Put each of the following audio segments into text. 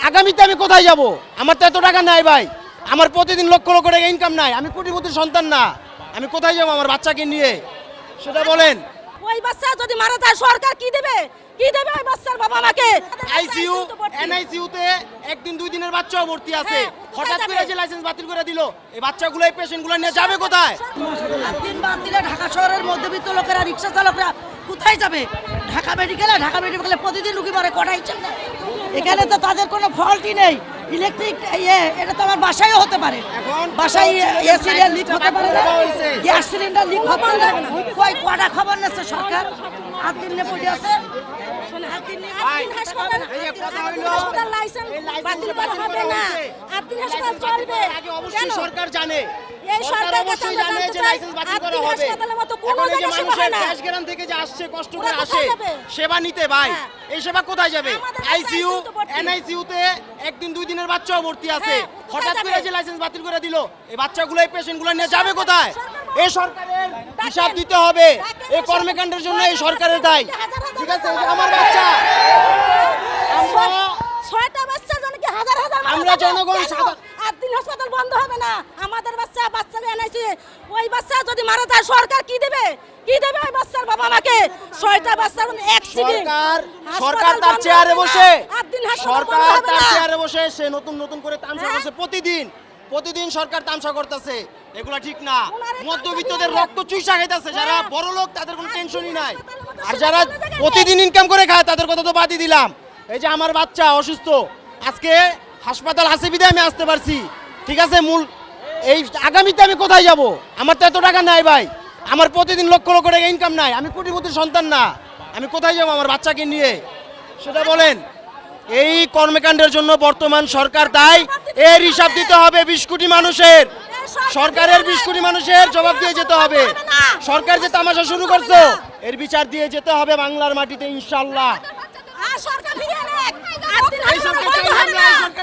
আগামীতে আমি কোথায় যাব? আমার তো এত টাকা নাই ভাই, আমার প্রতিদিন লক্ষ লক্ষ টাকা ইনকাম নাই, আমি কোটিপতির সন্তান না, আমি কোথায় যাব আমার বাচ্চাকে নিয়ে সেটা বলেন। ওই বাচ্চা যদি মারা যায় সরকার কি দেবে? কি দেবে ওই বাচ্চার বাবা মাকে? আইসিইউ এনআইসিইউ তে একদিন দুই দিনের বাচ্চাও ভর্তি আছে, হঠাৎ করে যে লাইসেন্স বাতিল করে দিল, এই বাচ্চাগুলো এই পেশেন্টগুলো নিয়ে যাবে কোথায়? দিন বাদ দিলে ঢাকা শহরের মধ্যবিত্ত লোকেরা, রিক্সা চালকরা কোথায় যাবে? ঢাকা মেডিকেলে প্রতিদিন রুগী মরে, কটা হিসাব নেই। এখানে তো তাদের কোনো ফল্টই নেই। ইলেকট্রিক এটা তো আমার বাসায়ও হতে পারে, বাসায় এসি লিক হতে পারে, গ্যাস সিলিন্ডার লিক হতে পারে। কই কটা খবর নিচ্ছে সরকার? 8 দিন নিয়ে পড়ে আছে। সরকার জানে, এই সরকার অবশ্যই জানে যে লাইসেন্স বাতিল করা হবে। দেশগ্রাম থেকে যে আসছে কষ্ট করে আসে সেবা নিতে ভাই, এই সেবা কোথায় যাবে? আইসিইউ এনআইসিইউ তে একদিন দুই দিনের বাচ্চাও ভর্তি আছে, হঠাৎ করে যে লাইসেন্স বাতিল করে দিল, এই বাচ্চাগুলো এই পেশেন্টগুলো নিয়ে যাবে কোথায়? এই সরকারের হিসাব দিতে হবে, এই কর্মকাণ্ডের জন্য এই সরকারের দায়। ঠিক আছে, আমার বাচ্চা, ছয়টা বাচ্চা জন্য কি হাজার হাজার আমরা জনগণ 8 দিন হাসপাতাল বন্ধ হবে না? আমাদের বাচ্চা এনআইসি, ওই বাচ্চা যদি মারা যায় সরকার কি দেবে? কি দেবে ওই বাচ্চার বাবা মাকে? 6টা বাচ্চার অ্যাক্সিডেন্ট, সরকার তার চেয়ারে বসে, 8 দিন সরকার তার চেয়ারে বসে সে নতুন করে তামসা করছে, প্রতিদিন সরকার তামসা করতেছে, এগুলা ঠিক না। মধ্যবিত্তদের রক্ত চুইসা খাইতেছে, যারা বড় লোক তাদের কোনো টেনশনই নাই, আর যারা প্রতিদিন ইনকাম করে খায় তাদের কথা তো বাদই দিলাম। এই যে আমার বাচ্চা অসুস্থ, আজকে হাসপাতাল আছে বিধায় আমি আসতে পারছি, ঠিক আছে। এই আগামীতে আমি কোথায় যাব? আমার তো এত টাকা নাই ভাই, আমার প্রতিদিন লক্ষ লক্ষ টাকা ইনকাম নাই, আমি কোটিপতির সন্তান না, আমি কোথায় যাব আমার বাচ্চাকে নিয়ে সেটা বলেন। এই কর্মকাণ্ডের জন্য বর্তমান সরকার দায়ী, এর হিসাব দিতে হবে 20 কোটি মানুষের, সরকারের 20 কোটি মানুষের জবাব দিয়ে যেতে হবে। সরকার যে তামাশা শুরু করছে এর বিচার দিয়ে যেতে হবে বাংলার মাটিতে ইনশাআল্লাহ। সরকার ফিরিয়ে নেক, 8 দিন হাসপাতাল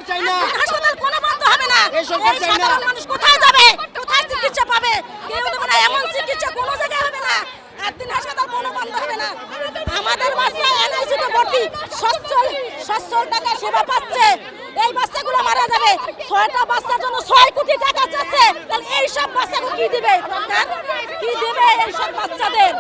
চাই না, হাসপাতাল কোনো বন্ধ হবে না। এই সাধারণ মানুষ কোথায় যাবে? কোথায় চিকিৎসা পাবে? কেউ তো মানে এমন চিকিৎসা কোনো জায়গায় হবে না, 8 দিন হাসপাতাল কোনো বন্ধ হবে না। আমাদের বাচ্চা এনআইসিতে ভর্তি, সচ্ছল টাকা সেবা পাচ্ছে, এই বাচ্চাগুলো মারা যাবে। 6টা বাচ্চার জন্য 6 কোটি টাকা চাচ্ছে, তাহলে এই সব বাচ্চাকে কি দিবে সরকার? কি দিবে এই সব বাচ্চাদের?